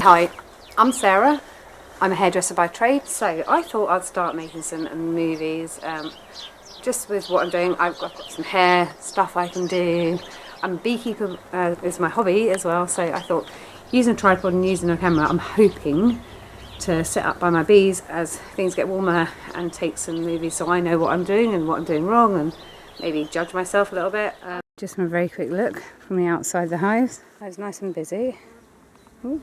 Hi, I'm Sarah. I'm a hairdresser by trade, so I thought I'd start making some movies just with what I'm doing. I've got some hair stuff I can do. I'm a beekeeper, is my hobby as well, so I thought using a tripod and using a camera, I'm hoping to set up by my bees as things get warmer and take some movies so I know what I'm doing and what I'm doing wrong and maybe judge myself a little bit. Just a very quick look from the outside the hives. It's nice and busy. Ooh.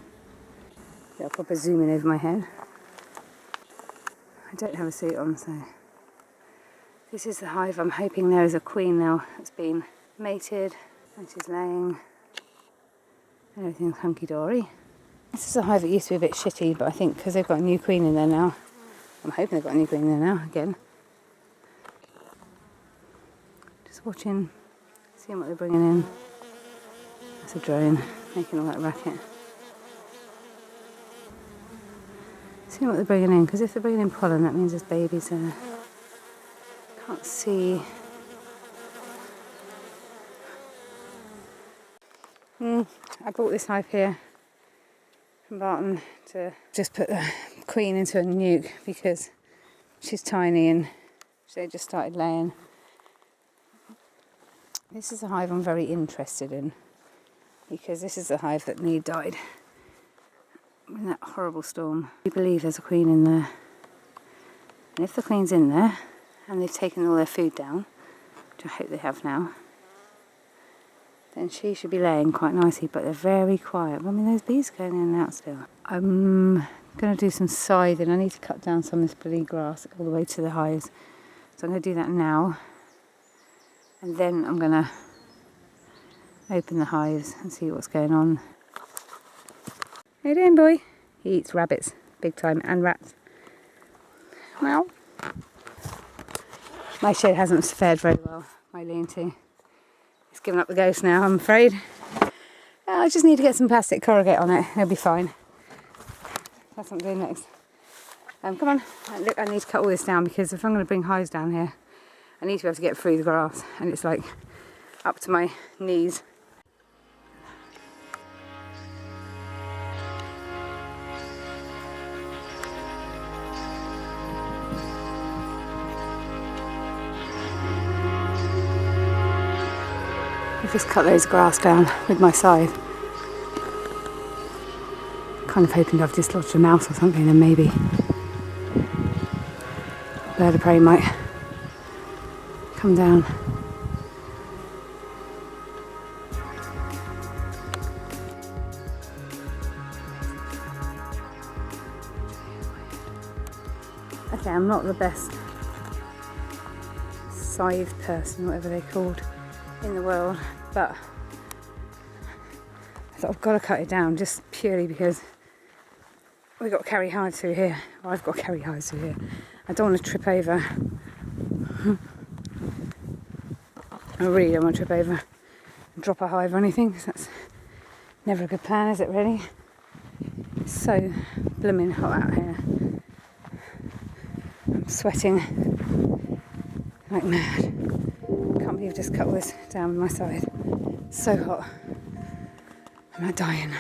I'll proper zoom in over my head. I don't have a suit on, so this is the hive. I'm hoping there is a queen now that's been mated and she's laying. Everything's hunky-dory. This is a hive that used to be a bit shitty, but I think because they've got a new queen in there now, I'm hoping they've got a new queen in there now again. Just watching, seeing what they're bringing in. That's a drone making all that racket. Seeing what they're bringing in, because if they're bringing in pollen, that means there's babies there. Can't see. I bought this hive here from Barton to just put the queen into a nuke because she's tiny and they just started laying. This is a hive I'm very interested in because this is the hive that nearly died in that horrible storm. We believe there's a queen in there, and if the queen's in there and they've taken all their food down, which I hope they have now, then she should be laying quite nicely, but they're very quiet. I mean, those bees are going in and out still. I'm going to do some scything. I need to cut down some of this bloody grass all the way to the hives, so I'm going to do that now, and then I'm going to open the hives and see what's going on. How you doing, boy? He eats rabbits, big time, and rats. Well, my shed hasn't fared very well, my lean-to. It's given up the ghost now, I'm afraid. I just need to get some plastic corrugate on it, it'll be fine. That's what I'm doing next. Come on, look, I need to cut all this down because if I'm going to bring hives down here, I need to be able to get through the grass, and it's like up to my knees. I've just cut those grass down with my scythe. Kind of hoping I've dislodged a mouse or something, and maybe a bird of prey might come down. Okay, I'm not the best scythe person, whatever they're called, in the world, but I thought I've got to cut it down just purely because we've got to carry hives through here. Well, I've got to carry hives through here. I don't want to trip over. I really don't want to trip over and drop a hive or anything, because that's never a good plan, is it really? It's so blooming hot out here. I'm sweating like mad. Can't believe I've just cut all this down with my scythe. It's so hot. I'm not dying.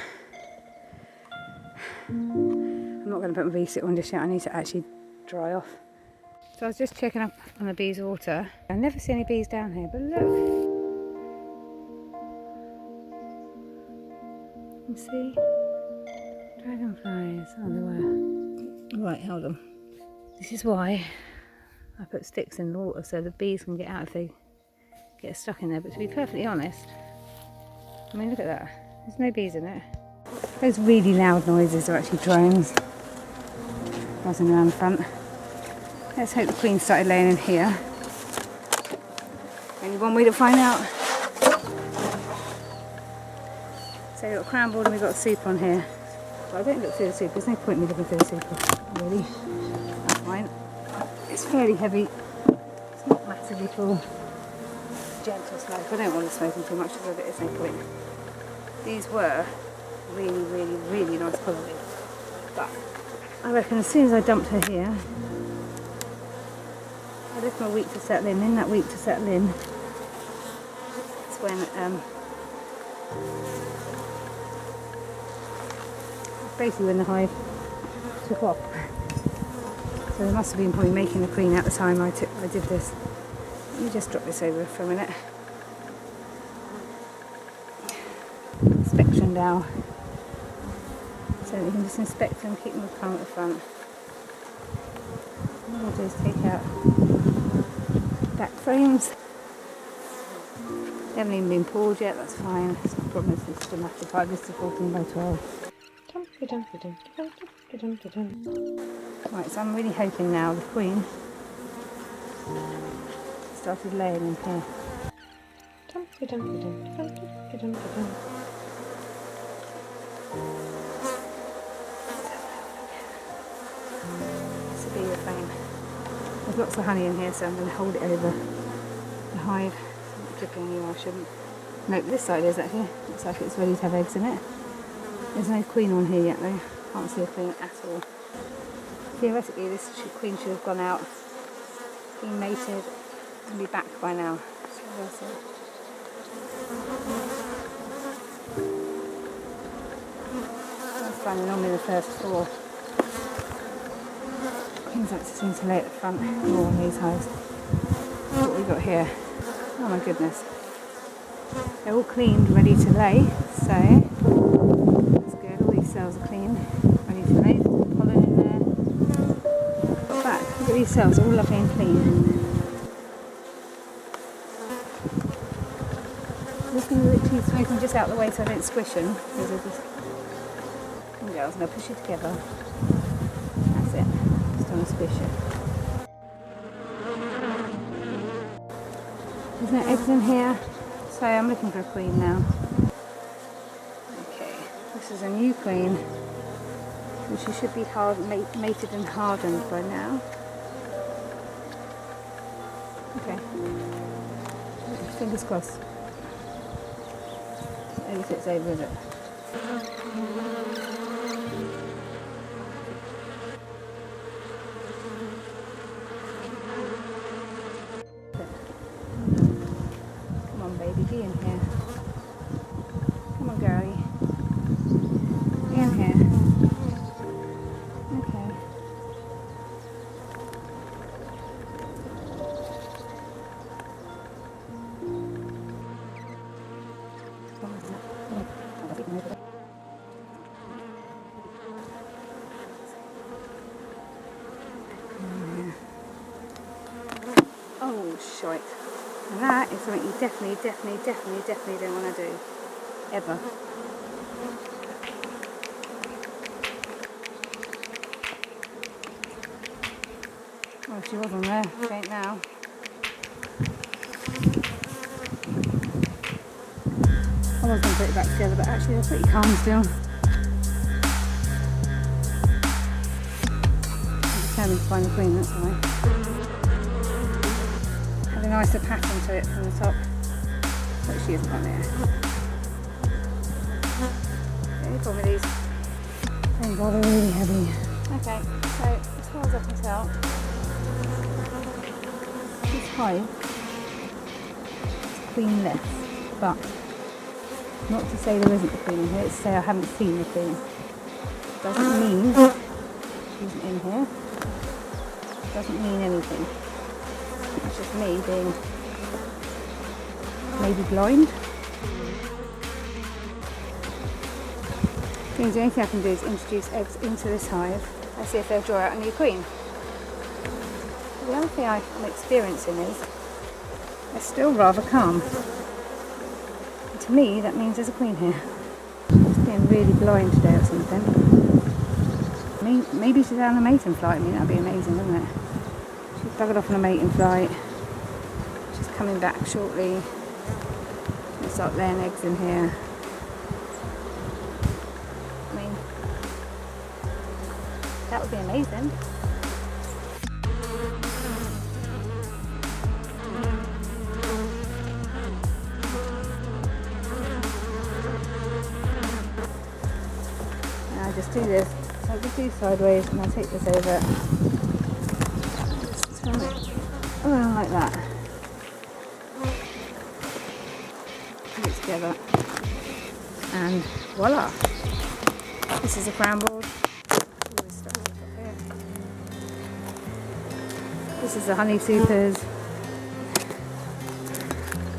I'm not going to put my bee suit on just yet. I need to actually dry off. So I was just checking up on the bees' water. I never see any bees down here, but look. You see? Dragonflies. Oh, they were. Right, hold on. This is why I put sticks in the water so the bees can get out if they get stuck in there. But to be perfectly honest, I mean, look at that. There's no bees in it. Those really loud noises are actually drones buzzing around the front. Let's hope the queen started laying in here. Only one way to find out. So we've got cranboard and we've got soup on here. But I don't look through the soup. There's no point in me looking through the soup, really. That's fine. It's fairly heavy. It's not massively full. Gentle smoke. I don't want to smoke them too much because there's no point. These were really, really, really nice quality. But I reckon as soon as I dumped her here, I left my week to settle in. In that week to settle in, it's when basically when the hive took off. So they must have been probably making the queen at the time I did this. Let me just drop this over for a minute. Inspection dowel. So we can just inspect them, keep them calm at the front. What we'll do is take out back frames. They haven't even been pulled yet, that's fine. It's not a problem, it's just a massive hive. This is 14 by 12. Right, so I'm really hoping now the queen started laying in here. This will be your frame. There's lots of honey in here, so I'm going to hold it over the hive. It's not dripping anywhere, I shouldn't. Nope, this side is actually. Looks like it's ready to have eggs in it. There's no queen on here yet though. Can't see a queen at all. Theoretically, this queen should have gone out, been mated, and be back by now. That's finding normally the first floor. Queens like to seem to lay at the front more on these hives. What have we got here? Oh my goodness. They're all cleaned, ready to lay, so that's good. All these cells are clean, ready to lay. There's some pollen in there. Got back. Look at these cells, all lovely and clean. I'm just going to literally smoke them just out of the way so I don't squish them. Because they're just... Come on girls, I'm going to push it together. That's it. Just don't squish it. There's no eggs in here. So I'm looking for a queen now. Okay, this is a new queen. And she should be mated and hardened by now. Okay. Fingers crossed. Maybe it's over with it. Baby, be in here. Come on, girlie. Be in here. Okay. Oh, shite. And that is something you definitely don't want to do. Ever. Oh, she wasn't there. She ain't now. I was going to put it back together, but actually they're pretty calm still. I'm determined to find the queen, that's why. A nicer pattern to it from the top, but she isn't on there. Okay, pull me these. Thank God they're really heavy. Okay, so as far as I can tell, this hive is queenless, but not to say there isn't a queen in here, it's to say I haven't seen the queen. Doesn't mean she isn't in here, doesn't mean anything. It's just me being maybe blind. The only thing I can do is introduce eggs into this hive and see if they'll draw out a new queen. The other thing I'm experiencing is they're still rather calm. And to me that means there's a queen here. I'm just being really blind today or something. Maybe she's on a mating flight. I mean, that'd be amazing, wouldn't it? She's buggered off on a mating flight. She's coming back shortly. She'll start laying eggs in here. I mean, that would be amazing. And I'll just do this. So I'll just do sideways and I'll take this over. Just turn it around like that. Put it together. And voila! This is a crown board. Always stuff up here. This is the honey supers.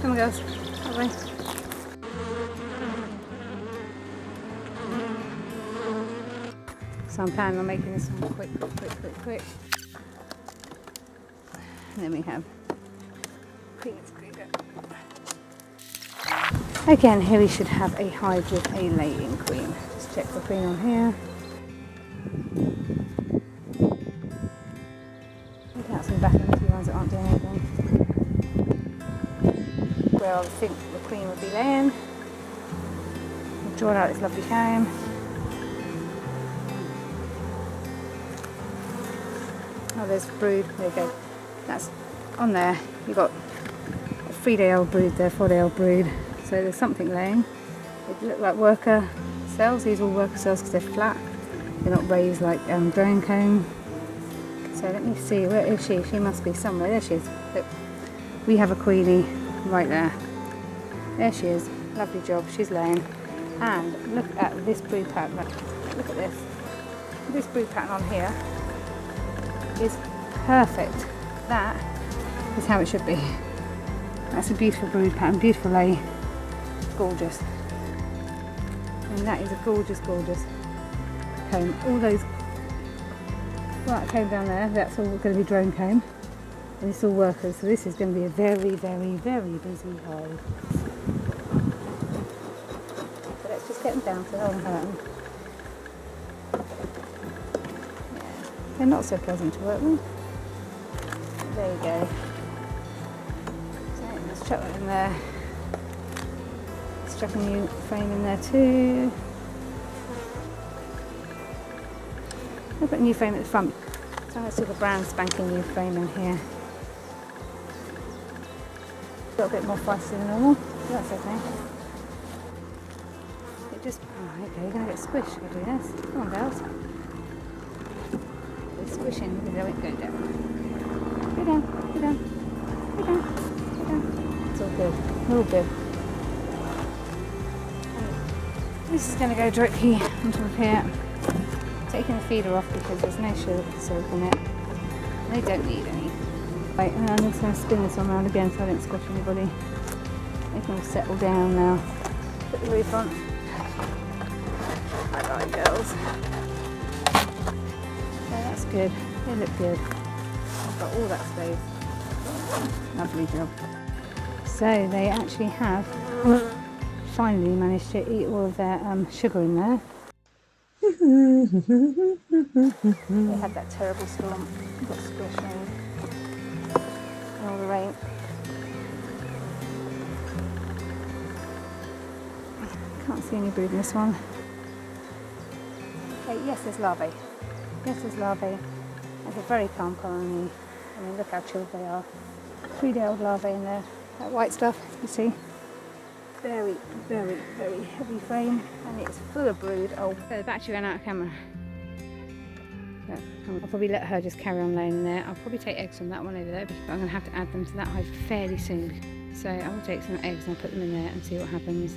Come on, girls. Away. So I'm planning on making this one quick. And then we have queens. Again, here we should have a hive with a laying queen. Just check the queen on here. Look out some back empty ones that aren't doing anything. Where I think the queen would be laying. We've drawn out this lovely comb. Oh, there's brood. There you go. That's on there. You've got a 3-day-old brood there, 4-day-old brood. So there's something laying. They look like worker cells. These are all worker cells because they're flat. They're not raised like drone comb. So let me see, where is she? She must be somewhere. There she is. Look, we have a queenie right there. There she is. Lovely job. She's laying. And look at this brood pattern. Look at this. This brood pattern on here is perfect. That is how it should be. That's a beautiful brood pattern, beautiful lay. Gorgeous. And that is a gorgeous comb. All those, that comb down there, that's all going to be drone comb. And it's all workers, so this is going to be a very busy hive. So let's just get them down so hold on. Yeah, they're not so pleasant to work with. There you go. So let's chuck that in there. Chuck a new frame in there too. I'll put a new frame at the front. So I'm going to stick a brand spanking new frame in here. A little bit more feisty than normal. That's okay. It just, oh, okay, you're going to get squished if I do this. Come on, girls. It's squishing because they won't go down. Go down, go down, go down, go down. It's all good, all good. This is going to go directly onto the here. Taking the feeder off because there's no silk in it. They don't need any. Right, and I'm just going to spin this one around again so I don't squish anybody. They can all settle down now. Put the roof on. Alright, girls. So that's good. They look good. I've got all that space. Lovely job. So they actually have finally managed to eat all of their sugar in there. They had that terrible storm, got squished rain, and all the rain. Can't see any brood in this one. Okay, yes, there's larvae. Yes, there's larvae. It's a very calm colony. I mean, look how chilled they are. 3-day-old larvae in there. That white stuff, you see. Very heavy frame, and it's full of brood. Oh, the battery ran out of camera. But I'll probably let her just carry on laying in there. I'll probably take eggs from that one over there, but I'm going to have to add them to that hive fairly soon. So I will take some eggs and I'll put them in there and see what happens.